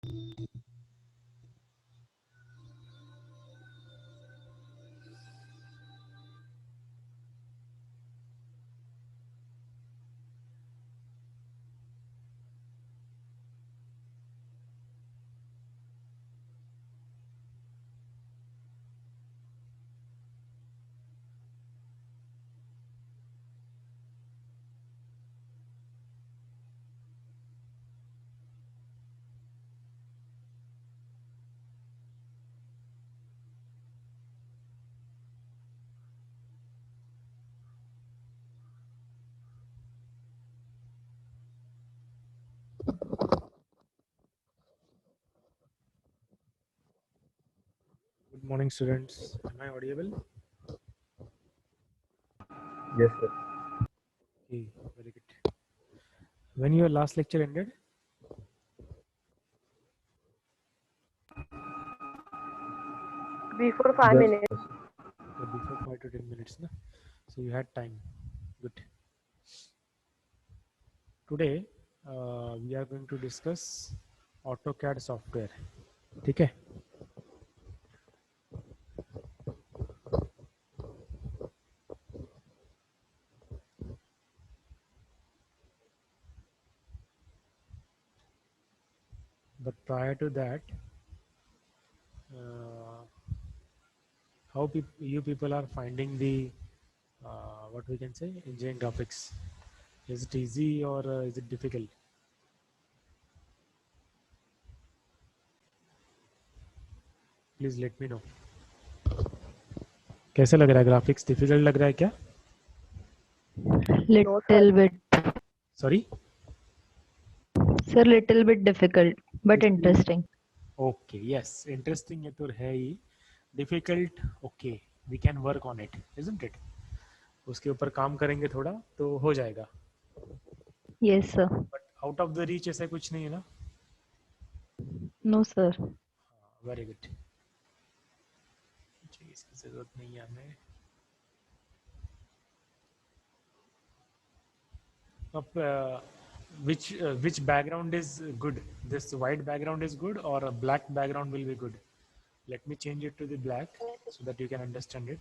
Good morning, students. Am I audible? Yes, sir. Okay, very good. When your last lecture ended? Before 5 minutes. Before 5 to 10 minutes, na? So you had time. Good. Today we are going to discuss AutoCAD software. Okay. But prior to that, how you people are finding the what we can say engineering graphics? Is it easy or is it difficult? Please let me know. कैसा लग रहा है graphics? Difficult लग रहा है क्या? Little bit. Sorry? Sir, little bit difficult, but interesting. Okay, yes, interesting ये तो है ही. Difficult, okay, we can work on it, isn't it? उसके ऊपर काम करेंगे थोड़ा तो हो जाएगा. Yes, sir. But out of the reach ऐसा कुछ नहीं है ना? No, sir. Very good. इसकी जरूरत नहीं है हमें. अब which background is good? This white background is good or a black background will be good? Let me change it to the black so that you can understand it.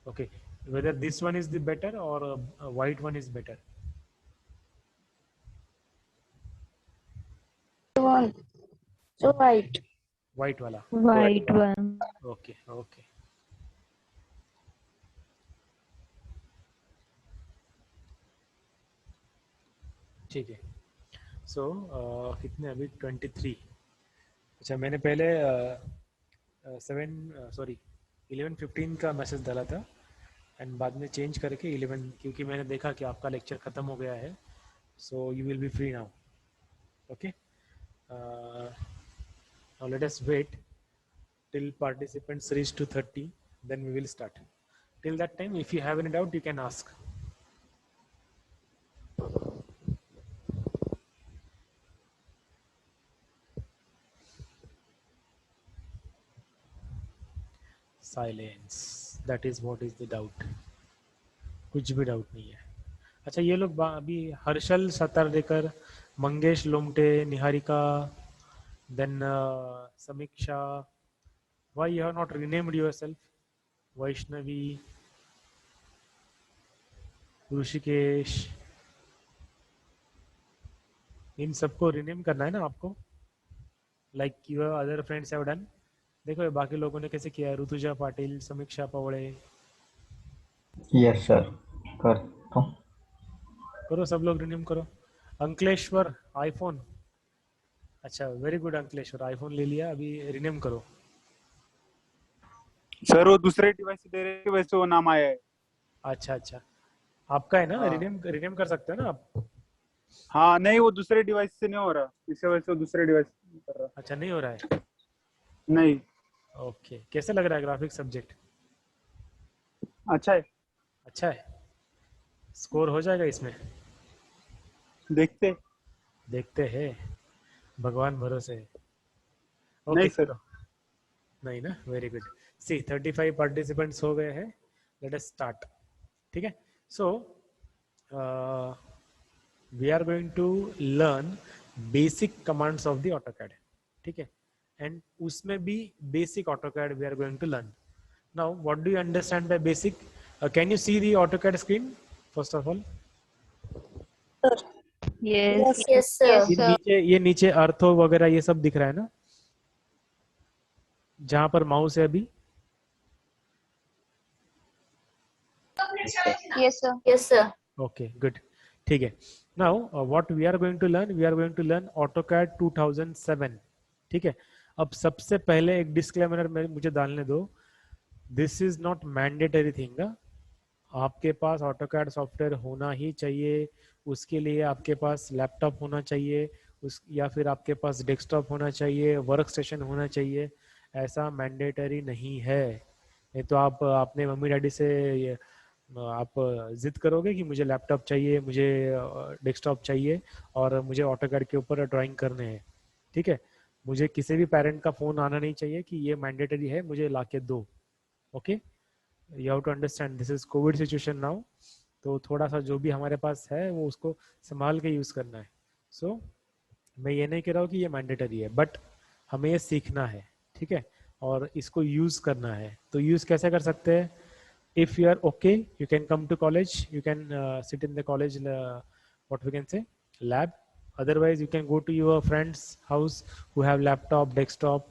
Okay, whether this one is the better or a white one is better? One. So white. White वाला. White one. Okay, okay. ठीक है. So कितने अभी 23. अच्छा मैंने पहले 11:15 का message डाला था एंड बाद में चेंज करके 11 क्योंकि मैंने देखा कि आपका लेक्चर ख़त्म हो गया है. So you will be free now. Okay. Now let us wait till participants reach to 30, then we will start. Till that time, if you have any doubt, you can ask. Silence. That is what is the doubt. कुछ भी doubt नहीं है. अच्छा ये लोग अभी Harshal सतारदेकर, Mangesh Lomte, Niharika, then Samiksha. Why you have not renamed yourself? Vaishnavi, Rishikesh, इन सबको rename करना है ना आपको, like your other friends have done. देखो ये बाकी लोगों ने कैसे किया. ऋतुजा पाटिल, समीक्षा पवड़े. यस सर, करता हूँ. करो सब लोग रिनेम करो. अंकलेश्वर आईफोन. अच्छा वेरी गुड अंकलेश्वर, आईफोन ले लिया, अभी रिनेम करो. सर वो दूसरे डिवाइस से दे रहे हैं वैसे वो नाम आया है. अच्छा अच्छा आपका है ना. हाँ. रिनेम कर सकते हैं ना आप. हाँ नहीं वो दूसरे डिवाइस से नहीं हो रहा, इस वजह से वो दूसरे डिवाइस कर रहा. अच्छा नहीं हो रहा है. नहीं. ओके कैसे लग रहा है ग्राफिक्स सब्जेक्ट? अच्छा है. अच्छा है. स्कोर हो जाएगा इसमें? देखते हैं, भगवान भरोसे. ओके नहीं सर. चलो. नहीं ना. Very good. सी 35 पार्टिसिपेंट्स हो गए हैं. Let us start. ठीक है. सो we are going to learn basic commands of the AutoCAD. ठीक है, and उसमें भी basic AutoCAD we are going to learn. Now, what do you understand by basic? Can you see the AutoCAD screen first of all? Yes. Yes, sir. ये नीचे अर्थो वगैरह ये सब दिख रहा है ना, जहां पर माउस है अभी? Yes, sir. Yes, sir. Okay, good. ठीक है. Now, what we are going to learn? We are going to learn AutoCAD 2007. ठीक है. अब सबसे पहले एक डिस्क्लेमर मुझे डालने दो. This is not mandatory thing. आपके पास AutoCAD सॉफ्टवेयर होना ही चाहिए. उसके लिए आपके पास लैपटॉप होना चाहिए, या फिर आपके पास डेस्कटॉप होना चाहिए, वर्क स्टेशन होना चाहिए. ऐसा मैंडेटरी नहीं है. नहीं तो आप अपने मम्मी डैडी से आप जिद करोगे कि मुझे लैपटॉप चाहिए, मुझे डेस्कटॉप चाहिए और मुझे AutoCAD के ऊपर ड्राइंग करने हैं. ठीक है, मुझे किसी भी पेरेंट का फोन आना नहीं चाहिए कि ये मैंडेटरी है, मुझे लाके दो. Okay, you have to understand this is COVID situation now. तो थोड़ा सा जो भी हमारे पास है वो उसको संभाल के यूज करना है. सो मैं ये नहीं कह रहा हूँ कि ये मैंडेटरी है, बट हमें ये सीखना है. ठीक है, और इसको यूज करना है. तो यूज कैसे कर सकते हैं? If you are okay, you can come to college, you can sit in the college, what we can say, lab. Otherwise you can go to your friend's house who have laptop, desktop,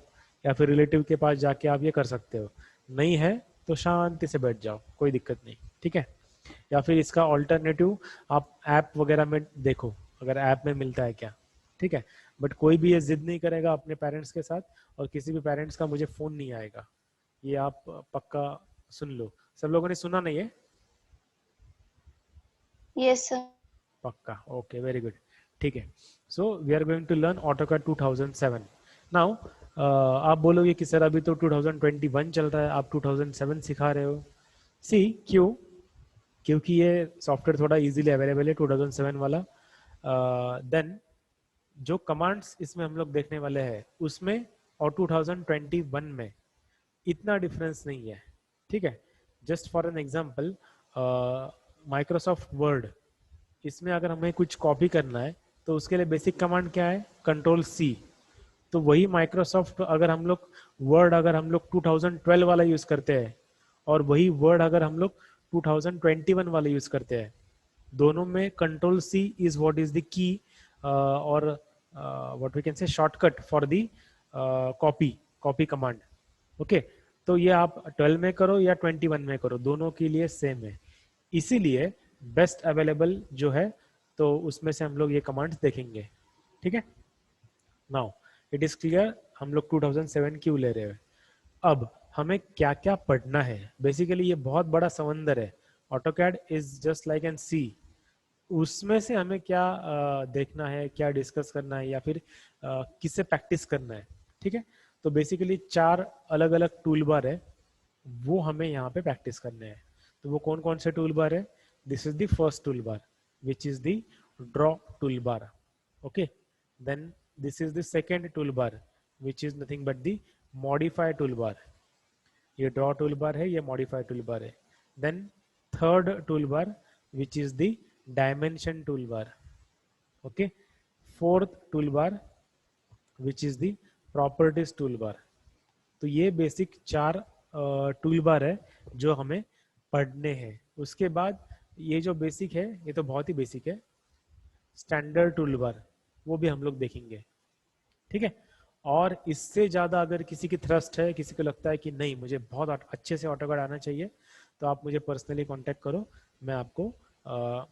या फिर relative के पास जाके आप ये कर सकते हो. नहीं है तो शांति से बैठ जाओ, कोई दिक्कत नहीं. ठीक है, या फिर इसका ऑल्टरनेटिव आप ऐप वगैरह में देखो, अगर ऐप में मिलता है क्या. ठीक है, बट कोई भी ये जिद नहीं करेगा अपने पेरेंट्स के साथ, और किसी भी पेरेंट्स का मुझे फोन नहीं आएगा. ये आप पक्का सुन लो. सब लोगों ने सुना नहीं है? Yes, sir. पक्का. Okay, very good. ठीक है, so we are going to learn AutoCAD 2007. Now आप बोलोगे कि सर अभी तो 2021 चल रहा है, आप 2007 सिखा रहे हो. सी क्यों? क्योंकि ये सॉफ्टवेयर थोड़ा इजीली अवेलेबल है 2007 वाला. देन जो कमांड्स इसमें हम लोग देखने वाले हैं उसमें और 2021 में इतना डिफरेंस नहीं है. ठीक है, just for an example, Microsoft word, इसमें अगर हमें कुछ कॉपी करना है तो उसके लिए बेसिक कमांड क्या है? Ctrl+C. तो वही माइक्रोसॉफ्ट अगर हम लोग वर्ड अगर हम लोग 2012 वाला यूज करते हैं और वही वर्ड अगर हम लोग 2021 वाला यूज करते हैं, दोनों में Ctrl+C is what is the key और what we can say shortcut for the copy command. Okay, तो ये आप 12 में करो या 21 में करो, दोनों के लिए सेम है. इसीलिए बेस्ट अवेलेबल जो है तो उसमें से हम लोग ये कमांड्स देखेंगे. ठीक है, नाउ इट इज क्लियर हम लोग 2007 क्यों ले रहे हैं. अब हमें क्या क्या पढ़ना है. बेसिकली ये बहुत बड़ा समंदर है. AutoCAD is just like an sea. उसमें से हमें क्या देखना है, क्या डिस्कस करना है, या फिर किससे प्रैक्टिस करना है. ठीक है, तो बेसिकली 4 अलग अलग टूल बार है, वो हमें यहाँ पे प्रैक्टिस करने हैं. तो वो कौन कौन से टूल बार है? This is the first tool bar which is the draw tool bar. Okay, then this is the second tool bar which is nothing but the modify tool bar. ये ड्रॉ टूल बार है, ये modify tool bar है. Then third tool bar which is the dimension tool bar. Okay, fourth tool bar which is the properties tool bar. तो ये basic 4 tool bar है जो हमें पढ़ने हैं. उसके बाद ये जो बेसिक है ये तो बहुत ही बेसिक है, स्टैंडर्ड टूल बार वो भी हम लोग देखेंगे. ठीक है, और इससे ज़्यादा अगर किसी की थ्रस्ट है, किसी को लगता है कि नहीं मुझे बहुत अच्छे से AutoCAD आना चाहिए, तो आप मुझे पर्सनली कांटेक्ट करो, मैं आपको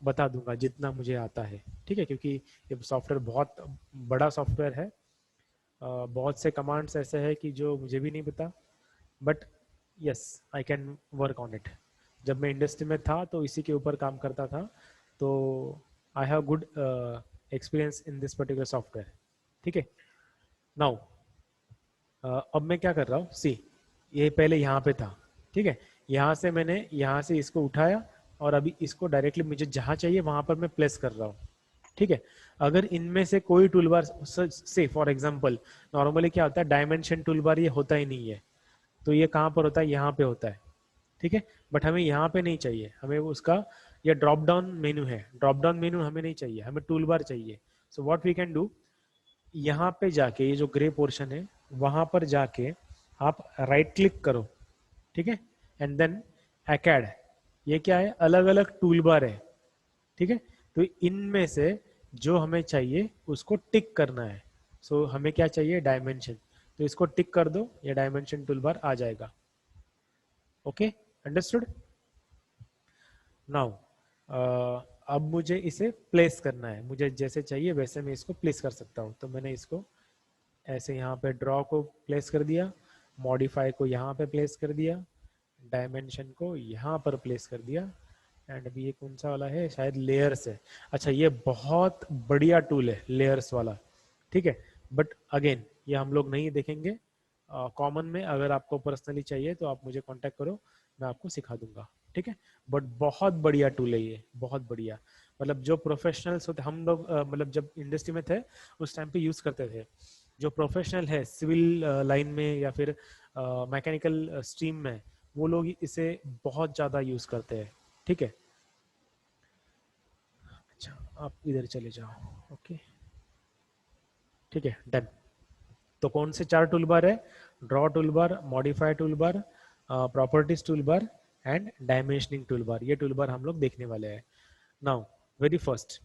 बता दूंगा जितना मुझे आता है. ठीक है, क्योंकि ये सॉफ्टवेयर बहुत बड़ा सॉफ्टवेयर है. बहुत से कमांड्स ऐसे हैं कि जो मुझे भी नहीं पता, but yes I can work on it. जब मैं इंडस्ट्री में था तो इसी के ऊपर काम करता था, तो I have good experience in this particular software. ठीक है, नाउ अब मैं क्या कर रहा हूँ, सी ये पहले यहाँ पे था. ठीक है, यहाँ से मैंने यहाँ से इसको उठाया और अभी इसको डायरेक्टली मुझे जहाँ चाहिए वहाँ पर मैं प्लेस कर रहा हूँ. ठीक है, अगर इनमें से कोई टूल बार से फॉर एग्जांपल नॉर्मली क्या होता है, डायमेंशन टूल बार ये होता ही नहीं है, तो ये कहाँ पर होता है, यहाँ पे होता है. ठीक है, बट हमें यहाँ पे नहीं चाहिए, हमें उसका ये ड्रॉप डाउन मेनू है, ड्रॉप डाउन मेनू हमें नहीं चाहिए, हमें टूल बार चाहिए। So what we can do, यहाँ पे जाके ये जो ग्रे पोर्शन है वहां पर जाके आप राइट क्लिक करो, ठीक है, एंड देन एकैड, ये क्या है, अलग अलग टूल बार है, ठीक है। तो इनमें से जो हमें चाहिए उसको टिक करना है। सो हमें क्या चाहिए, डायमेंशन, तो इसको टिक कर दो, ये डायमेंशन टूल बार आ जाएगा। Okay, understood. नाउ अब मुझे इसे प्लेस करना है, मुझे जैसे चाहिए वैसे मैं इसको प्लेस कर सकता हूँ। तो मैंने इसको ऐसे यहाँ पे ड्रॉ को प्लेस कर दिया, मॉडिफाई को यहाँ पे प्लेस कर दिया, डायमेंशन को यहाँ पर प्लेस कर दिया, एंड अभी ये कौन सा वाला है, शायद लेयर्स है। अच्छा, ये बहुत बढ़िया टूल है लेयर्स वाला, ठीक है, बट अगेन ये हम लोग नहीं देखेंगे कॉमन में। अगर आपको पर्सनली चाहिए तो आप मुझे कांटेक्ट करो, मैं आपको सिखा दूंगा, ठीक है। बट बहुत बढ़िया टूल है ये, बहुत बढ़िया। मतलब जो प्रोफेशनल्स होते, हम लोग मतलब जब इंडस्ट्री में थे उस टाइम पे यूज करते थे। जो प्रोफेशनल है सिविल लाइन में या फिर मैकेनिकल स्ट्रीम में, वो लोग इसे बहुत ज़्यादा यूज करते हैं, ठीक है। अच्छा, आप इधर चले जाओ, ओके, ठीक है, डन। तो कौन से 4 टूल बार है, draw tool bar, modify tool bar, properties tool bar and dimensioning tool bar, ये टूल बार हम लोग देखने वाले हैं। Now very first,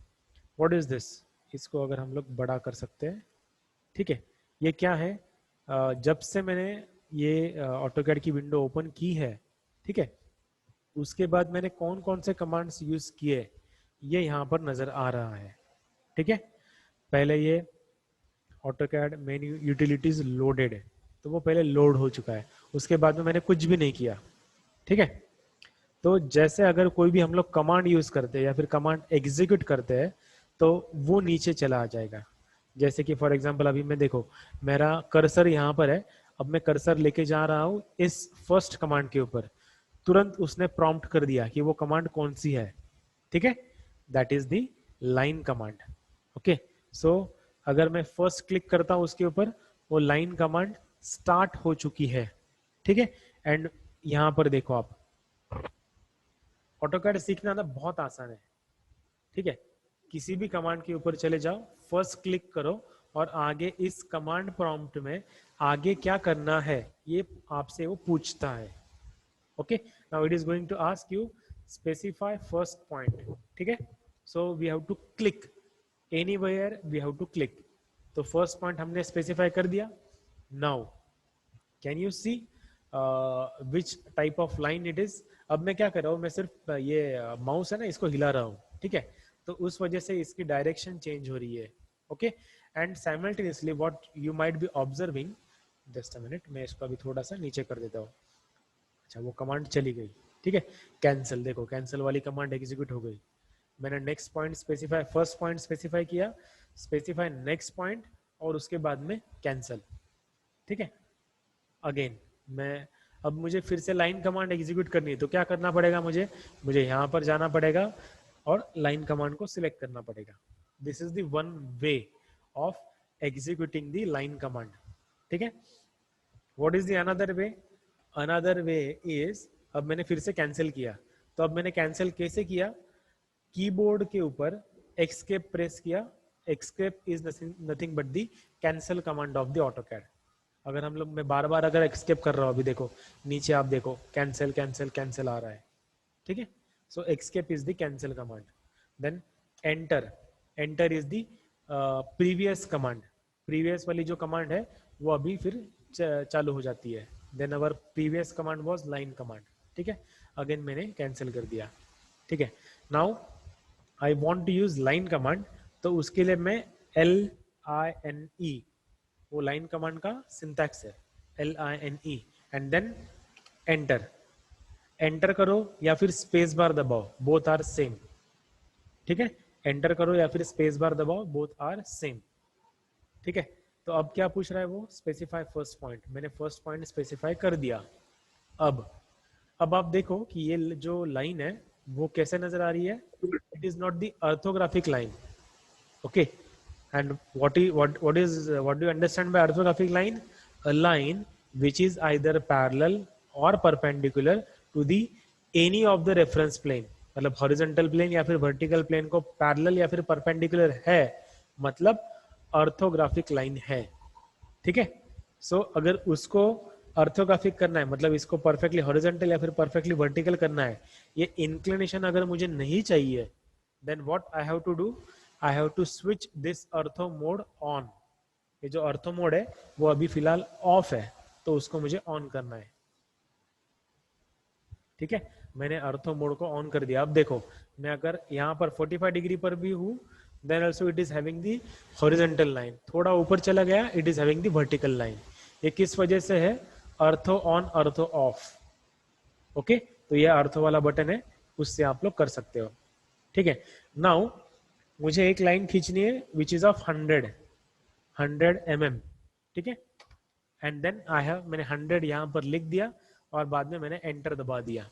what is this, इसको अगर हम लोग बड़ा कर सकते हैं, ठीक है। ये क्या है, जब से मैंने ये ऑटोकैड की विंडो ओपन की है, ठीक है, उसके बाद मैंने कौन कौन से कमांड्स यूज किए ये यहाँ पर नजर आ रहा है, ठीक है। पहले ये ऑटोकैड मेन्यू यूटिलिटीज लोडेड है, तो वो पहले लोड हो चुका है, उसके बाद में मैंने कुछ भी नहीं किया, ठीक है। तो जैसे अगर कोई भी हम लोग कमांड यूज करते हैं या फिर कमांड एग्जीक्यूट करते हैं तो वो नीचे चला आ जाएगा। जैसे कि फॉर एग्जांपल अभी मैं देखो, मेरा कर्सर यहाँ पर है, अब मैं कर्सर लेके जा रहा हूँ इस फर्स्ट कमांड के ऊपर, तुरंत उसने प्रॉम्प्ट कर दिया कि वो कमांड कौन सी है, ठीक है, that is the line command. Okay, so अगर मैं फर्स्ट क्लिक करता हूँ उसके ऊपर, वो लाइन कमांड स्टार्ट हो चुकी है, ठीक है। एंड यहाँ पर देखो आप, ऑटोकैड सीखना ना बहुत आसान है, ठीक है। किसी भी कमांड के ऊपर चले जाओ, फर्स्ट क्लिक करो और आगे इस कमांड प्रॉम्प्ट में आगे क्या करना है ये आपसे वो पूछता है। Okay, now it is going to ask you specify first point, ठीक है। So we have to click anywhere, we have to click. तो फर्स्ट पॉइंट हमने स्पेसिफाई कर दिया। Now can you see which type of line it is. अब मैं क्या कर रहा हूँ, मैं सिर्फ ये माउस है ना इसको हिला रहा हूँ, ठीक है, तो उस वजह से इसकी डायरेक्शन चेंज हो रही है। Okay, and simultaneously what you might be observing, just a minute, मैं इसको अभी थोड़ा सा नीचे कर देता हूँ। अच्छा, वो कमांड चली गई, ठीक है, कैंसिल, देखो कैंसिल वाली कमांड एग्जीक्यूट हो गई। मैंने next point specify, first point specify किया, स्पेसिफाई नेक्स्ट पॉइंट और उसके बाद में कैंसिल, ठीक है। अगेन मैं, अब मुझे फिर से लाइन कमांड एग्जीक्यूट करनी है, तो क्या करना पड़ेगा, मुझे यहाँ पर जाना पड़ेगा और लाइन कमांड को सिलेक्ट करना पड़ेगा। This is the one way of executing the line command, ठीक है। What is the another way, another way is, अब मैंने फिर से कैंसिल किया, तो अब मैंने कैंसिल कैसे किया, कीबोर्ड के ऊपर एस्केप प्रेस किया। Escape is nothing but the cancel command of the AutoCAD. अगर हम लोग, मैं बार बार अगर एक्सकेप कर रहा हूँ, अभी देखो नीचे आप देखो कैंसिल कैंसिल कैंसिल आ रहा है, ठीक है। So escape is the cancel command. Then enter, enter is the previous command, previous वाली जो कमांड है वो अभी फिर चालू हो जाती है। Then our previous command was line command, ठीक है। अगेन मैंने कैंसिल कर दिया, ठीक है। Now I want to use line command, तो उसके लिए मैं LINE, वो लाइन कमांड का सिंटैक्स है, LINE, and then enter. Enter करो या फिर स्पेस बार दबाओ, बोथ आर सेम, ठीक है। एंटर करो या फिर स्पेस बार दबाओ, बोथ आर सेम, ठीक है। तो अब क्या पूछ रहा है वो, स्पेसिफाई फर्स्ट पॉइंट, मैंने फर्स्ट पॉइंट स्पेसिफाई कर दिया। अब आप देखो कि ये जो लाइन है वो कैसे नजर आ रही है, it is not the orthographic line, okay. And what do you understand by orthographic line? A line which is either parallel or perpendicular to the any of the reference plane. मतलब horizontal plane या फिर vertical plane को parallel या फिर perpendicular है, मतलब orthographic line है। ठीक है, सो अगर उसको ऑर्थोग्राफिक करना है, मतलब इसको परफेक्टली हॉरिजॉन्टल या फिर परफेक्टली वर्टिकल करना है, ये इंक्लिनेशन अगर मुझे नहीं चाहिए, then what I have to do, I have to switch this ortho mode on. ये जो ऑर्थो मोड है वो अभी फिलहाल ऑफ है, तो उसको मुझे ऑन करना है। ठीक है, मैंने ऑर्थो मोड को ऑन कर दिया। अब देखो, मैं अगर यहाँ पर 45 डिग्री पर भी हूँ, then also it is having the horizontal line. थोड़ा ऊपर चला गया, it is having the vertical line. ये किस वजह से है? Ortho on ortho off. Okay, तो ये ऑर्थो वाला बटन है, उससे आप लोग कर सकते हो। ठीक है, नाउ मुझे एक लाइन खींचनी है विच इज ऑफ 100 mm। ठीक है, एंड देन आई हैव, मैंने 100 यहाँ पर लिख दिया और बाद में मैंने एंटर दबा दिया।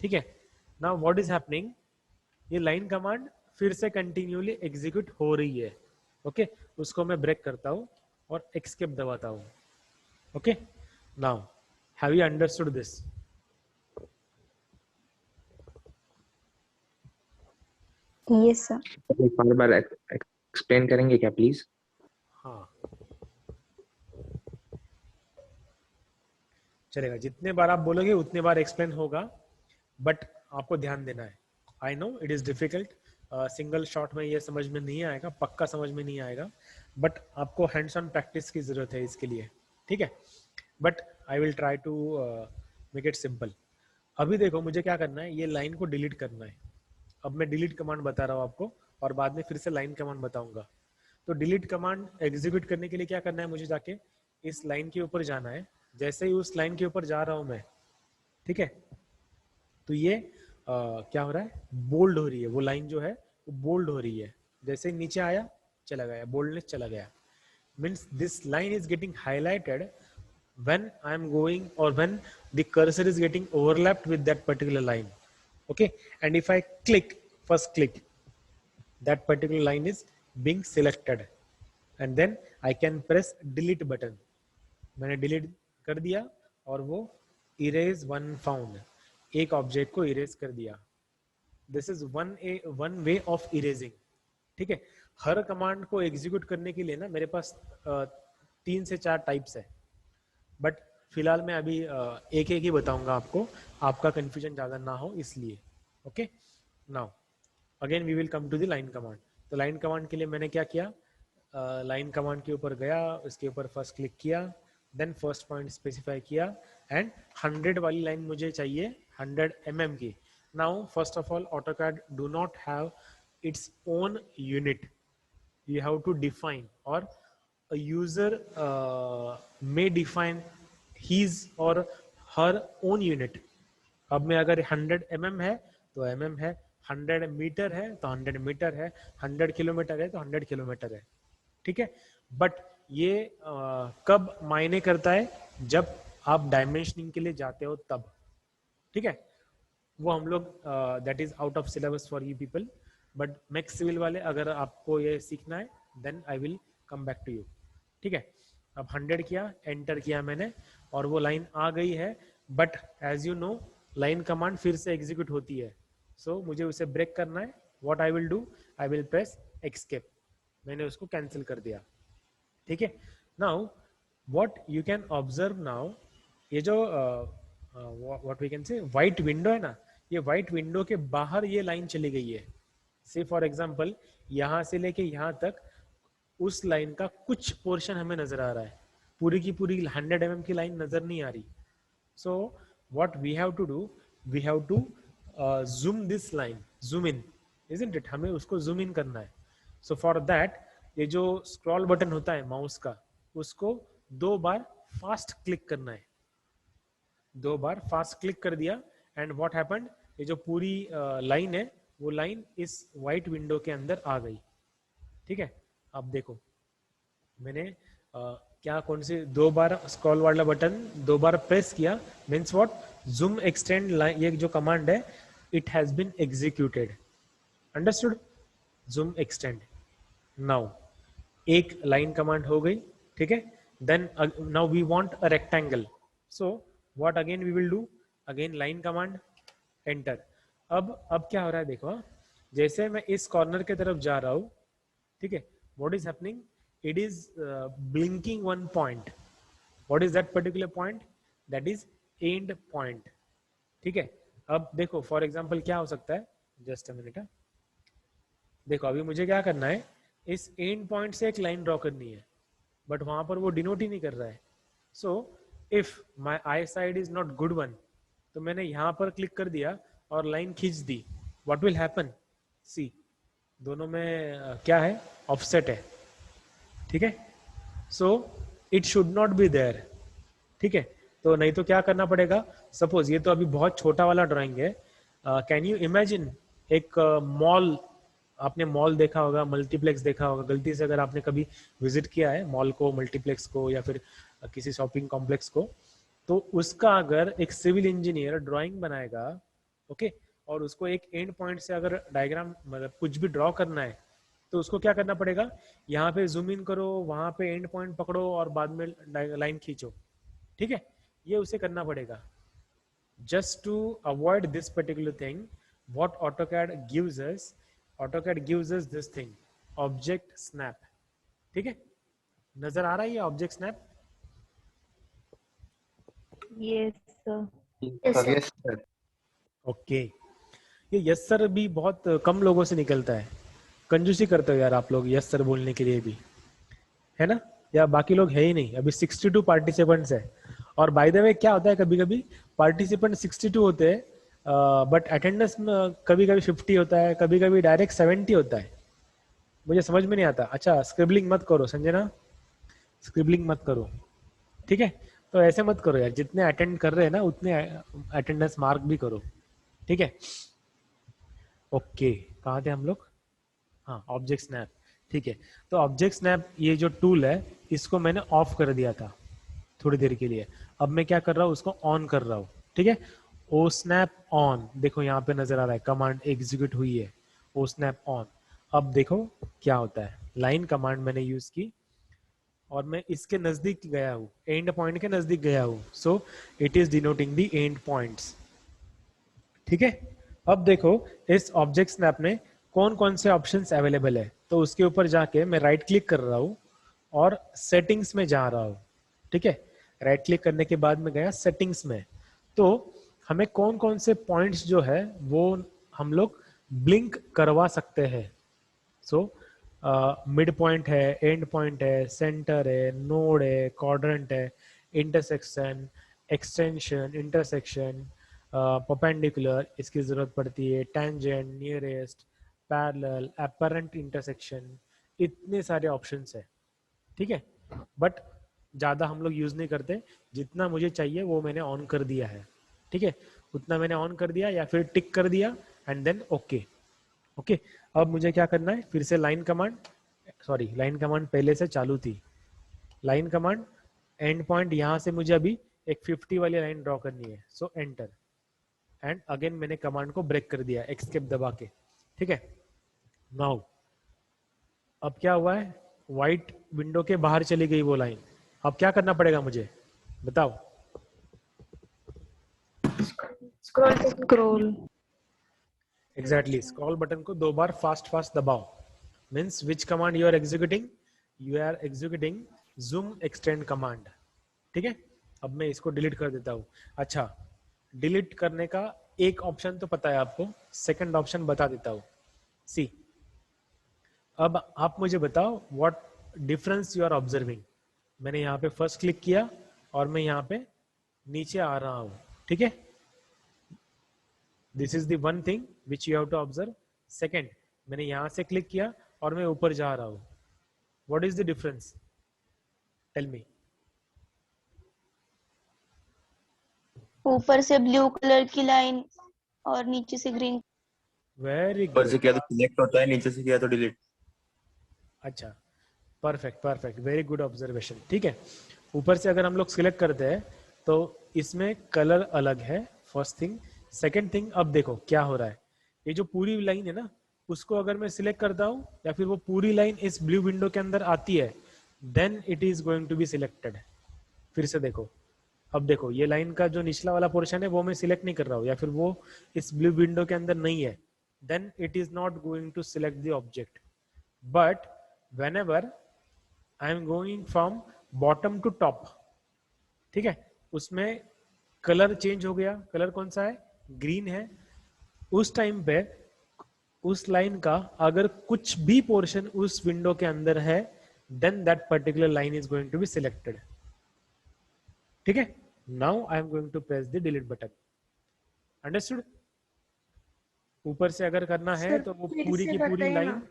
ठीक है, नाउ व्हाट इज हैपनिंग, ये लाइन कमांड फिर से कंटिन्यूली एग्जीक्यूट हो रही है। ओके, उसको मैं ब्रेक करता हूँ और एस्केप दबाता हूँ। Okay, now have you understood this? Yes, sir. एक बार एक्सप्लेन करेंगे क्या प्लीज? हाँ, चलेगा, जितने बार आप बोलोगे उतने बार एक्सप्लेन होगा, बट आपको ध्यान देना है। I know it is difficult, single shot में ये समझ में नहीं आएगा, पक्का समझ में नहीं आएगा, बट आपको हैंड्स ऑन प्रैक्टिस की जरूरत है इसके लिए। ठीक है, but I will try to make it simple. अभी देखो, मुझे क्या करना है, ये लाइन को डिलीट करना है। अब मैं डिलीट कमांड बता रहा हूँ आपको, और बाद में फिर से लाइन कमांड बताऊंगा। तो डिलीट कमांड एग्जीक्यूट करने के लिए क्या करना है, मुझे जाके इस लाइन के ऊपर जाना है। जैसे ही उस लाइन के ऊपर जा रहा हूं मैं, ठीक है, तो ये क्या हो रहा है, बोल्ड हो रही है। वो लाइन जो है वो बोल्ड हो रही है। जैसे ही नीचे आया, चला गया, बोल्डनेस चला गया। Means this line is getting highlighted when I am going, or when the cursor is getting overlapped with that particular line. Okay, and if I click, first click, that particular line is being selected, and then I can press delete button. मैंने delete कर दिया और वो erase one found, एक object को erase कर दिया। This is one way of erasing. ठीक है, हर कमांड को एग्जीक्यूट करने के लिए ना मेरे पास 3 से 4 टाइप्स है, बट फिलहाल मैं अभी एक एक ही बताऊंगा आपको, आपका कंफ्यूजन ज़्यादा ना हो इसलिए। Okay, now again we will come to the line command. तो लाइन कमांड के लिए मैंने क्या किया, लाइन कमांड के ऊपर गया, उसके ऊपर फर्स्ट क्लिक किया, देन फर्स्ट पॉइंट स्पेसिफाई किया, एंड 100 वाली लाइन मुझे चाहिए 100 mm की। Now first of all, AutoCAD do not have its own unit, you have to define, और a user may define his or her own unit. अब मैं अगर 100 mm है तो mm है, 100 मीटर है तो 100 मीटर है, 100 किलोमीटर है तो 100 किलोमीटर है। ठीक है, बट ये कब मायने करता है, जब आप डायमेंशनिंग के लिए जाते हो तब। ठीक है, वो हम लोग that is out of syllabus for you people, but मैक्स सिविल वाले अगर आपको ये सीखना है, then I will come back to you. ठीक है, अब 100 किया, एंटर किया मैंने, और वो लाइन आ गई है, but as you know line command फिर से एग्जीक्यूट होती है, सो मुझे उसे ब्रेक करना है। What I will do, I will press escape, मैंने उसको कैंसिल कर दिया। ठीक है, now what you can observe now, ये जो what we can say white window है ना, ये व्हाइट विंडो के बाहर ये लाइन चली गई है। से फॉर एग्जांपल यहाँ से लेके यहाँ तक उस लाइन का कुछ पोर्शन हमें नजर आ रहा है, पूरी की पूरी 100 mm की लाइन नजर नहीं आ रही। So what we have to do, we have to zoom this line, zoom in, isn't it, हमें उसको जूम इन करना है। सो फॉर दैट, ये जो स्क्रॉल बटन होता है माउस का, उसको 2 बार फास्ट क्लिक करना है। 2 बार फास्ट क्लिक कर दिया, एंड व्हाट हैपेंड, ये जो पूरी लाइन है वो लाइन इस व्हाइट विंडो के अंदर आ गई। ठीक है, अब देखो मैंने क्या कौन से 2 बार स्क्रॉल वाला बटन 2 बार प्रेस किया, means what, zoom extend line, ये जो कमांड है it has been executed. Understood, zoom extend. Now एक लाइन कमांड हो गई। ठीक है, then now we want a rectangle, so what again we will do, again line command, enter. अब क्या हो रहा है देखो, हाँ? जैसे मैं इस कॉर्नर के तरफ जा रहा हूँ, ठीक है, what is happening, it is blinking one point. What is that particular point? That is and point. ठीक है. अब देखो फॉर एग्जांपल क्या हो सकता है, जस्ट अ मिनट. देखो अभी मुझे क्या करना है, इस एंड पॉइंट से एक लाइन ड्रॉ करनी है, बट वहां पर वो डिनोट ही नहीं कर रहा है. So if my I side is not good one, तो मैंने यहाँ पर क्लिक कर दिया और लाइन खींच दी. व्हाट विल हैपन, सी दोनों में क्या है, ऑफसेट है. ठीक है. So it should not be there. ठीक है. तो नहीं तो क्या करना पड़ेगा, सपोज ये तो अभी बहुत छोटा वाला ड्राइंग है. कैन यू इमेजिन एक मॉल, आपने मॉल देखा होगा, मल्टीप्लेक्स देखा होगा, गलती से अगर आपने कभी विजिट किया है मॉल को, मल्टीप्लेक्स को, या फिर किसी शॉपिंग कॉम्प्लेक्स को, तो उसका अगर एक सिविल इंजीनियर ड्राइंग बनाएगा, ओके, और उसको एक एंड पॉइंट से अगर डायग्राम मतलब कुछ भी ड्रॉ करना है, तो उसको क्या करना पड़ेगा, यहाँ पे जूम इन करो, वहां पे एंड पॉइंट पकड़ो और बाद में लाइन खींचो. ठीक है. ये उसे करना पड़ेगा. Just to avoid this particular thing, what AutoCAD gives us this thing, object snap. ठीक है. नजर आ रहा है ये object snap? Yes, sir. Sir, yes, sir. Okay. ये यस सर भी बहुत कम लोगों से निकलता है. कंजूसी करते हो यार आप लोग यस सर बोलने के लिए भी, है ना? या बाकी लोग है ही नहीं. अभी 62 पार्टिसिपेंट्स है. और बाय द वे क्या होता है, कभी कभी पार्टिसिपेंट 62 होते हैं, बट अटेंडेंस कभी कभी 50 होता है, कभी कभी डायरेक्ट 70 होता है. मुझे समझ में नहीं आता. अच्छा, स्क्रिबलिंग मत करो संजना, स्क्रिबलिंग मत करो. ठीक है. तो ऐसे मत करो यार, जितने अटेंड कर रहे हैं ना उतने अटेंडेंस मार्क भी करो. ठीक है. ओके, कहाँ थे हम लोग? हाँ, ऑब्जेक्ट स्नैप. ठीक है. तो ऑब्जेक्ट स्नैप ये जो टूल है, इसको मैंने ऑफ कर दिया था थोड़ी देर के लिए. अब मैं क्या कर रहा हूँ, उसको ऑन कर रहा हूँ. ठीक है. ओ स्नैप ऑन, देखो यहाँ पे नजर आ रहा है, कमांड एग्जीक्यूट हुई है, ओ स्नैप ऑन. अब देखो क्या होता है, लाइन कमांड मैंने यूज की और मैं इसके नजदीक गया हूँ, एंड पॉइंट के नजदीक गया हूँ. सो it is denoting the end points. ठीक है. अब देखो इस ऑब्जेक्ट स्नैप में कौन कौन से ऑप्शंस अवेलेबल है, तो उसके ऊपर जाके मैं राइट क्लिक कर रहा हूँ और सेटिंग्स में जा रहा हूँ. ठीक है. राइट क्लिक करने के बाद मैं गया सेटिंग्स में. तो हमें कौन कौन से पॉइंट्स जो है वो हम लोग ब्लिंक करवा सकते हैं. सो मिड पॉइंट है, एंड पॉइंट है, सेंटर है, नोड है, क्वाड्रेंट है, इंटरसेक्शन, एक्सटेंशन, इंटरसेक्शन, परपेंडिकुलर इसकी जरूरत पड़ती है, tangent, nearest, parallel, apparent intersection, इतने सारे ऑप्शंस है. ठीक है. बट ज़्यादा हम लोग यूज़ नहीं करते, जितना मुझे चाहिए वो मैंने ऑन कर दिया है. ठीक है. उतना मैंने ऑन कर दिया या फिर टिक कर दिया एंड देन ओके. ओके. अब मुझे क्या करना है, फिर से line command, sorry line command पहले से चालू थी. लाइन कमांड, एंड पॉइंट यहाँ से मुझे अभी एक 50 वाली लाइन ड्रॉ करनी है. सो एंटर एंड अगेन मैंने कमांड को ब्रेक कर दिया एस्केप दबा के. ठीक है. नाउ अब क्या हुआ है, व्हाइट विंडो के बाहर चली गई वो लाइन. अब क्या करना पड़ेगा मुझे बताओ? Scroll. एग्जैक्टली, स्क्रॉल बटन को 2 बार फास्ट फास्ट दबाओ. Means which command you are executing, you are executing zoom extend command. ठीक है. अब मैं इसको डिलीट कर देता हूँ. अच्छा, डिलीट करने का एक ऑप्शन तो पता है आपको, सेकंड ऑप्शन बता देता हूँ. सी, अब आप मुझे बताओ what difference you are observing. मैंने यहाँ पे फर्स्ट क्लिक किया और मैं यहाँ पे नीचे आ रहा हूँ. ठीक है. This is the one thing which you have to observe. Second, मैंने यहाँ से क्लिक किया और मैं ऊपर जा रहा हूँ. What is the difference, tell me. ऊपर से ब्लू कलर की लाइन और नीचे से ग्रीन. वेरी ऊपर से गुड. किया तो सिलेक्ट होता है, नीचे से किया तो डिलीट. अच्छा, perfect perfect, very good observation. ठीक है. ऊपर से अगर हम लोग सिलेक्ट करते हैं तो इसमें कलर अलग है, फर्स्ट थिंग. सेकंड थिंग, अब देखो क्या हो रहा है, ये जो पूरी लाइन है ना, उसको अगर मैं सिलेक्ट करता हूँ या फिर वो पूरी लाइन इस ब्लू विंडो के अंदर आती है, then it is going to be selected. फिर से देखो, अब देखो ये लाइन का जो निचला वाला पोर्शन है वो मैं सिलेक्ट नहीं कर रहा हूँ, या फिर वो इस ब्लू विंडो के अंदर नहीं है, then it is not going to select the object. But whenever I am going from bottom to top, ठीक है, उसमें कलर चेंज हो गया, कलर कौन सा है, ग्रीन है, उस टाइम पे उस लाइन का अगर कुछ भी पोर्शन उस विंडो के अंदर है, then that particular line is going to be selected. ठीक है, now I am going to press the delete button. Understood? ऊपर से अगर करना है तो वो पूरी की पूरी line,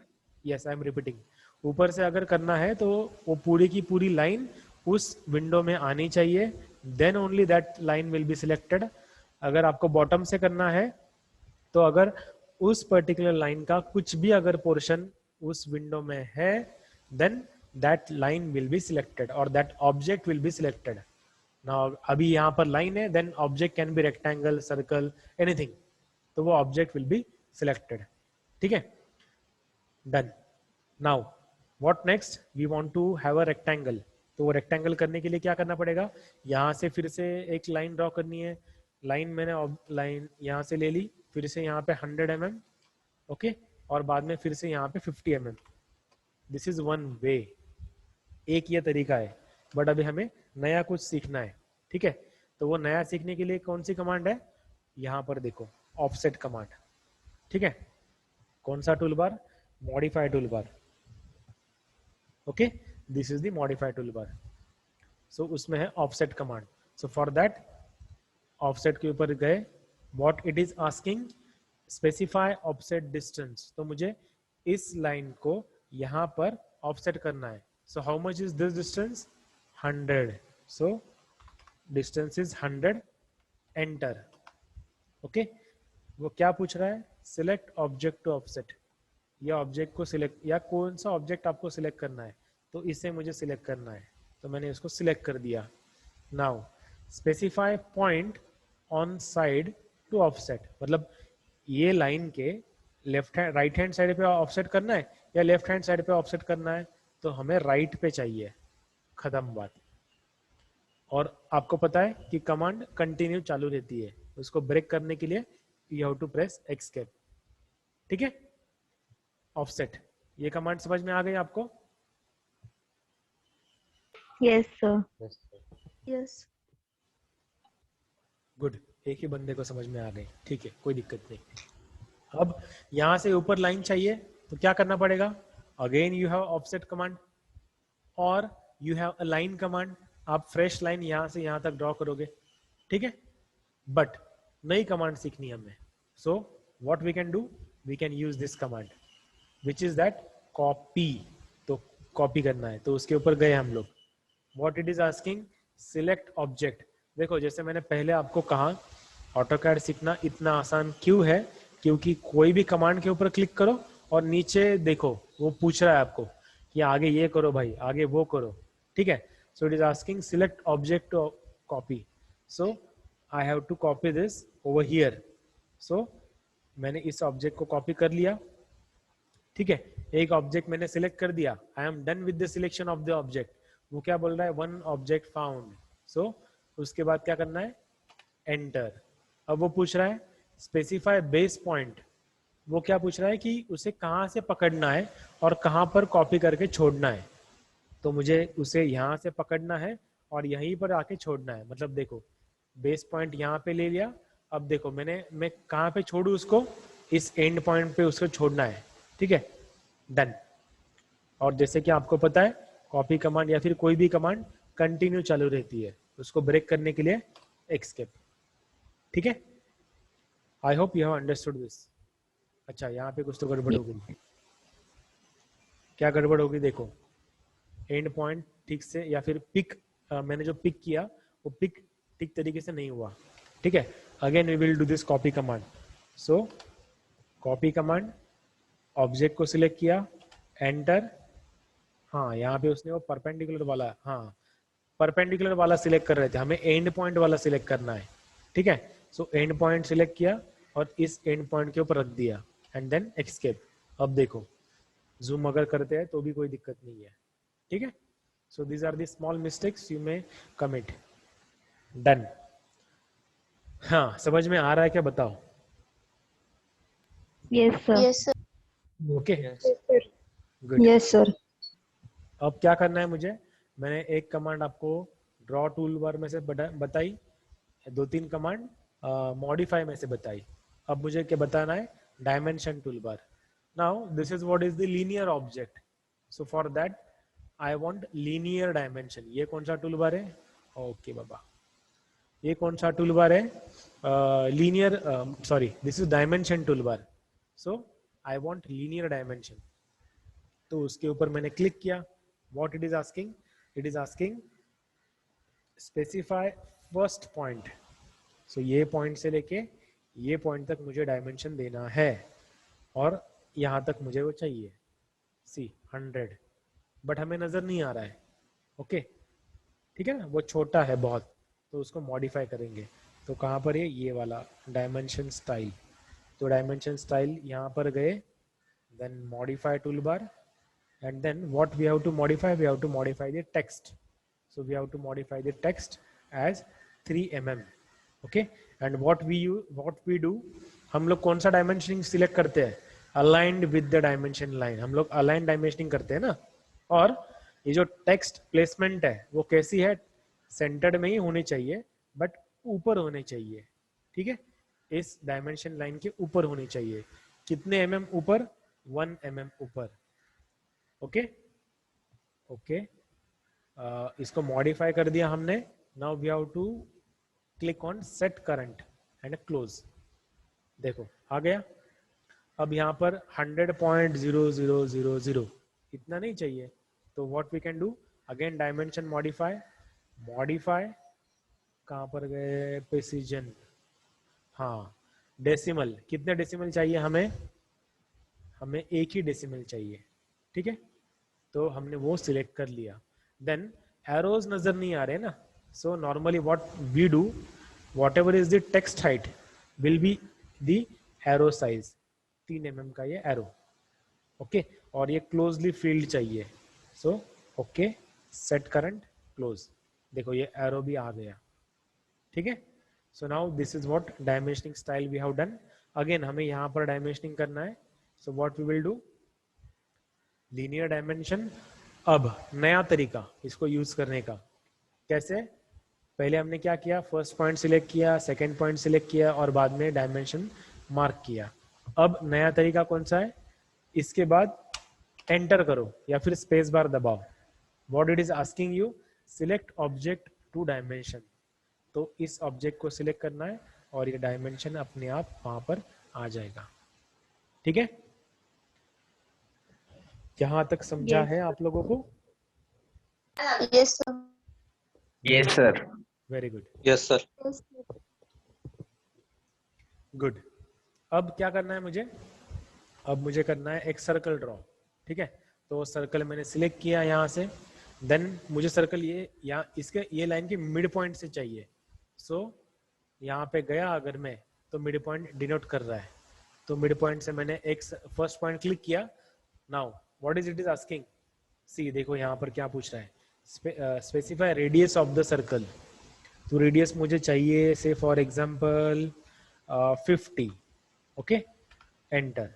yes I am repeating, ऊपर से अगर करना है तो वो पूरी की पूरी लाइन उस विंडो में आनी चाहिए, then only that line will be selected. अगर आपको बॉटम से करना है तो अगर उस पर्टिकुलर लाइन का कुछ भी अगर पोर्शन उस विंडो में है, then that line will be selected और that object will be selected. Now अभी यहाँ पर लाइन है, then object can be rectangle, circle, anything, तो वो ऑब्जेक्ट विल बी सिलेक्टेड. ठीक है, done. Now what next, we want to have a rectangle. तो वो रेक्टेंगल करने के लिए क्या करना पड़ेगा, यहाँ से फिर से एक लाइन ड्रॉ करनी है. लाइन मैंने लाइन यहाँ से ले ली, फिर से यहाँ पे 100 mm, ओके, और बाद में फिर से यहाँ पे 50 mm. दिस इज वन वे, एक ये तरीका है. बट अभी हमें नया कुछ सीखना है. ठीक है, तो वो नया सीखने के लिए कौन सी कमांड है, यहाँ पर देखो, ऑफसेट कमांड. ठीक है, कौन सा toolbar, modify tool bar. Okay, this is the modify tool bar. So उसमें है offset command. So for that offset के ऊपर गए, what it is asking, specify offset distance. तो मुझे इस लाइन को यहाँ पर ऑफसेट करना है. So how much is this distance, 100. So distance is 100, enter. Okay, वो क्या पूछ रहा है, सिलेक्ट ऑब्जेक्ट टू ऑफसेट. या ऑब्जेक्ट को सिलेक्ट, या कौन सा ऑब्जेक्ट आपको सिलेक्ट करना है, तो इसे मुझे सिलेक्ट करना है, तो मैंने इसको सिलेक्ट कर दिया. Now specify point on side to offset, मतलब ये लाइन के left hand right hand side पे ऑफसेट करना है या लेफ्ट हैंड साइड पे ऑफसेट करना है, तो हमें राइट पे चाहिए. खत्म बात. और आपको पता है कि कमांड कंटिन्यू चालू रहती है, उसको ब्रेक करने के लिए you have to press escape. ठीक है, ऑफसेट, ये कमांड समझ में आ गई आपको? Yes, sir. Yes. गुड, एक ही बंदे को समझ में आ गई. ठीक है, कोई दिक्कत नहीं. अब यहां से ऊपर लाइन चाहिए तो क्या करना पड़ेगा, again you have offset command और you have a line command. आप फ्रेश लाइन यहां से यहां तक ड्रॉ करोगे. ठीक है, बट नई कमांड सीखनी है हमें. So what we can do, we can use this command which is that copy. तो कॉपी करना है, तो उसके ऊपर गए हम लोग. What it is asking, select object. देखो जैसे मैंने पहले आपको कहा, ऑटोकैड सीखना इतना आसान क्यों है, क्योंकि कोई भी कमांड के ऊपर क्लिक करो और नीचे देखो वो पूछ रहा है आपको कि आगे ये करो भाई, आगे वो करो. ठीक है, so it is asking select object to copy. So I have to copy this over here. So मैंने इस ऑब्जेक्ट को कॉपी कर लिया. ठीक है, एक ऑब्जेक्ट मैंने सिलेक्ट कर दिया. I am done with the selection of the object. वो क्या बोल रहा है, वन ऑब्जेक्ट फाउंड. सो उसके बाद क्या करना है, एंटर. अब वो पूछ रहा है स्पेसिफाई बेस पॉइंट. वो क्या पूछ रहा है कि उसे कहाँ से पकड़ना है और कहाँ पर कॉपी करके छोड़ना है. तो मुझे उसे यहाँ से पकड़ना है और यहीं पर आके छोड़ना है. मतलब देखो बेस पॉइंट यहाँ पे ले लिया. अब देखो मैं कहाँ पे छोड़ू उसको, इस एंड पॉइंट पे उसको छोड़ना है. ठीक है, डन. और जैसे कि आपको पता है कॉपी कमांड या फिर कोई भी कमांड कंटिन्यू चालू रहती है, उसको ब्रेक करने के लिए एस्केप. ठीक है, I hope you have understood this. अच्छा, यहाँ पे कुछ तो गड़बड़ हो गई. क्या गड़बड़ होगी, देखो एंड पॉइंट ठीक से, या फिर पिक, मैंने जो पिक किया वो पिक ठीक तरीके से नहीं हुआ. ठीक है, again we will do this copy command. So copy command, object को सिलेक्ट किया, एंटर. हाँ, यहाँ पे उसने वो परपेंडिकुलर वाला, हाँ परपेंडिकुलर वाला सिलेक्ट कर रहे थे, हमें एंड पॉइंट वाला सिलेक्ट करना है. ठीक है, सो एंड पॉइंट सिलेक्ट किया और इस एंड पॉइंट के ऊपर रख दिया एंड देन एस्केप. अब देखो जूम अगर करते हैं तो भी कोई दिक्कत नहीं है. ठीक है, so these are the small mistakes you may commit. Done. हाँ, समझ में आ रहा है क्या बताओ? Yes, sir. Yes, sir. Okay, Yes. Good. Yes, sir. अब क्या करना है मुझे? मैंने एक कमांड आपको ड्रॉ टूल बार में से बताई, 2-3 कमांड मॉडिफाई में से बताई। अब मुझे क्या बताना है? Dimension tool bar. Now this is what is the linear object, so for that I want linear dimension. ये कौन सा टूल बार है? ओके बाबा, ये कौन सा टूल बार है? Linear, sorry, this is dimension tool bar. So I want linear dimension. तो उसके ऊपर मैंने क्लिक किया। What it is asking? It is asking specify first point. So ये पॉइंट से लेके ये पॉइंट तक मुझे डायमेंशन देना है, और यहाँ तक मुझे वो चाहिए सी 100, बट हमें नजर नहीं आ रहा है। ओके, ठीक है ना, वो छोटा है बहुत, तो उसको मॉडिफाई करेंगे। तो कहाँ पर है? ये वाला डायमेंशन स्टाइल। तो डायमेंशन स्टाइल यहाँ पर गए, then modify tool bar, and then what we have to modify? We have to modify the text. So we have to modify the text as 3 mm. Okay, and what we do, हम लोग कौन सा dimensioning select करते हैं? Aligned with the dimension line. हम लोग align dimensioning करते हैं ना। और ये जो टेक्स्ट प्लेसमेंट है वो कैसी है? सेंटर्ड में ही होनी चाहिए, बट ऊपर होनी चाहिए। ठीक है, इस डायमेंशन लाइन के ऊपर होनी चाहिए। कितने mm ऊपर? 1 mm ऊपर। ओके ओके, इसको मॉडिफाई कर दिया हमने। Now we have to click on set current and close. देखो आ गया। अब यहाँ पर 100.0000 इतना नहीं चाहिए, तो what we can do? Again dimension modify, modify कहाँ पर गए? प्रिसीजन, हाँ, डेसिमल। कितने डेसिमल चाहिए हमें? हमें 1 ही डेसिमल चाहिए। ठीक है, तो हमने वो सिलेक्ट कर लिया। देन एरोज नजर नहीं आ रहे ना, so normally what we do, whatever is the text height will be the arrow size. 3 mm का ये एरो। ओके, और ये क्लोजली फील्ड चाहिए। So okay, set current, close. देखो ये एरो भी आ गया। ठीक है, so now this is what dimensioning style we have done. Again हमें यहाँ पर डायमेंशनिंग करना है, so what we will do? Linear dimension. अब नया तरीका इसको यूज करने का। कैसे? पहले हमने क्या किया? फर्स्ट पॉइंट सिलेक्ट किया, सेकंड पॉइंट सिलेक्ट किया, और बाद में डायमेंशन मार्क किया। अब नया तरीका कौन सा है? इसके बाद एंटर करो या फिर स्पेस बार दबाओ। What it is asking you? Select object to dimension. तो इस ऑब्जेक्ट को सिलेक्ट करना है और ये डायमेंशन अपने आप वहां पर आ जाएगा। ठीक है, यहाँ तक समझा Yes. है आप लोगों को? Yes, sir. Yes, sir. Very good, Yes, sir. Good. अब क्या करना है मुझे? अब मुझे करना है एक सर्कल ड्रॉ। ठीक है, तो सर्कल मैंने सिलेक्ट किया यहाँ से। देन मुझे सर्कल ये यहाँ इसके ये लाइन के मिड पॉइंट से चाहिए। सो यहाँ पे गया अगर मैं, तो मिड पॉइंट डिनोट कर रहा है। तो मिड पॉइंट से मैंने एक फर्स्ट पॉइंट क्लिक किया। Now what is it is asking? See देखो यहाँ पर क्या पूछ रहा है? Specify radius of the circle. तो रेडियस मुझे चाहिए से for example 50। Okay, enter.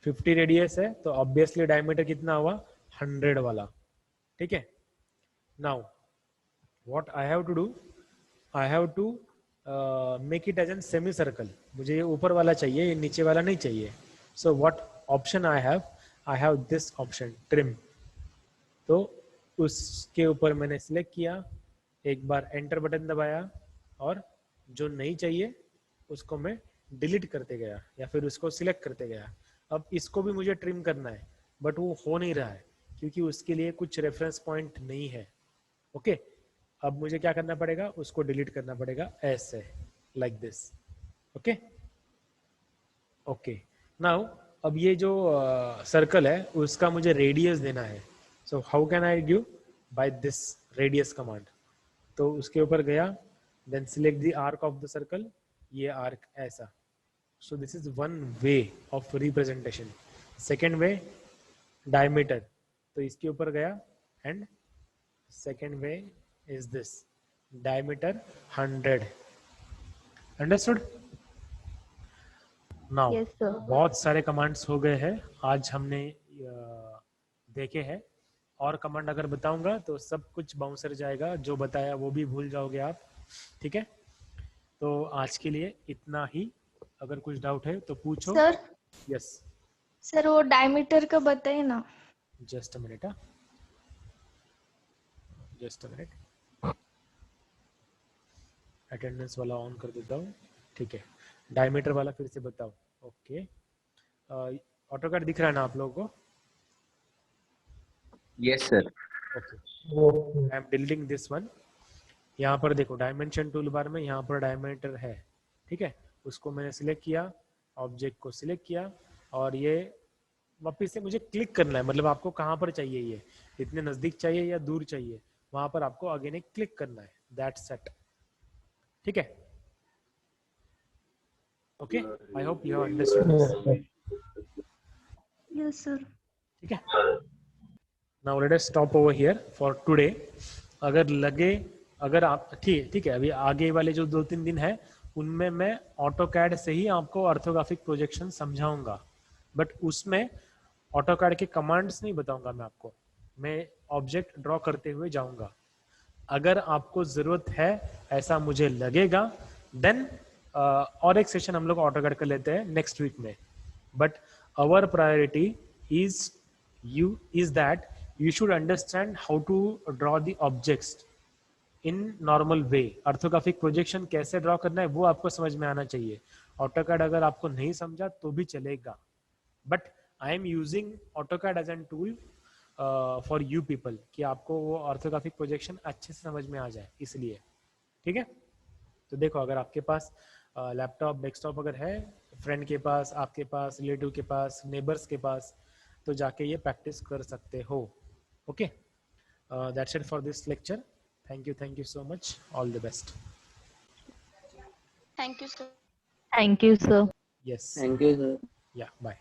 50 radius है, तो ऑब्वियसली डायमीटर कितना हुआ? 100 वाला। ठीक है, now what I have to do? I have to make it as an semicircle. मुझे ये ऊपर वाला चाहिए, ये नीचे वाला नहीं चाहिए। So what option I have this option, trim. तो उसके ऊपर मैंने सिलेक्ट किया, एक बार एंटर बटन दबाया, और जो नहीं चाहिए उसको मैं डिलीट करते गया या फिर उसको सिलेक्ट करते गया। अब इसको भी मुझे ट्रिम करना है, बट वो हो नहीं रहा है क्योंकि उसके लिए कुछ रेफरेंस पॉइंट नहीं है। ओके, अब मुझे क्या करना पड़ेगा? उसको डिलीट करना पड़ेगा ऐसे, like this. Okay okay, now अब ये जो सर्कल है उसका मुझे रेडियस देना है। So how can I give? By this radius command. तो उसके ऊपर गया, then select the arc of the circle, ये आर्क ऐसा। So this is one way of representation. Second way diameter, तो इसके ऊपर गया, and second way is this. diameter 100. Understood? Now Yes, sir. बहुत सारे कमांड्स हो गए हैं आज हमने देखे हैं, और कमांड अगर बताऊंगा तो सब कुछ बाउंसर जाएगा, जो बताया वो भी भूल जाओगे आप, ठीक है? तो आज के लिए इतना ही, अगर कुछ डाउट है तो पूछो। सर यस, सर वो डायमीटर का बताइए ना। Just a minute, just a minute, attendance वाला ऑन कर देता हूँ, ठीक है? डायमीटर वाला फिर से बताओ। ओके, ऑटोकैड दिख रहा है ना आप लोगों को? Yes, sir. Okay, I am building this one. यहाँ पर देखो डायमेंशन टूल बार में यहाँ पर डायमीटर है, ठीक है? उसको मैंने सिलेक्ट किया, ऑब्जेक्ट को सिलेक्ट किया, और ये वापस से मुझे क्लिक करना है, मतलब आपको कहाँ पर चाहिए, ये इतने नजदीक चाहिए या दूर चाहिए, वहां पर आपको अगेन एक क्लिक करना है, दैट्स इट, ठीक है? Okay, I hope you have understood. Yes sir. ठीक है, now let us stop over here for today. अगर लगे, अगर आप ठीक है, अभी आगे वाले जो 2-3 दिन है उनमें मैं ऑटोकैड से ही आपको ऑर्थोग्राफिक प्रोजेक्शन समझाऊंगा, बट उसमें ऑटोकैड के कमांड्स नहीं बताऊंगा मैं आपको, मैं ऑब्जेक्ट ड्रॉ करते हुए जाऊंगा। अगर आपको जरूरत है, ऐसा मुझे लगेगा, देन और एक सेशन हम लोग ऑटोकैड कर लेते हैं नेक्स्ट वीक में, but our priority is that you should understand how to draw the objects in normal way. Orthographic projection कैसे ड्रॉ करना है वो आपको समझ में आना चाहिए। ऑटोकैड अगर आपको नहीं समझा तो भी चलेगा, but I am using AutoCAD as an tool for you people, कि आपको वो ऑर्थोग्राफिक प्रोजेक्शन अच्छे से समझ में आ जाए, इसलिए। ठीक है, तो देखो अगर आपके पास लैपटॉप डेस्कटॉप अगर है, फ्रेंड के पास, आपके पास, रिलेटिव के पास, नेबर्स के पास, तो जाके ये प्रैक्टिस कर सकते हो। Okay, that's it for this lecture. Thank you so much, all the best. Thank you sir. Thank you, sir. Yes, Thank you, sir. या बाय।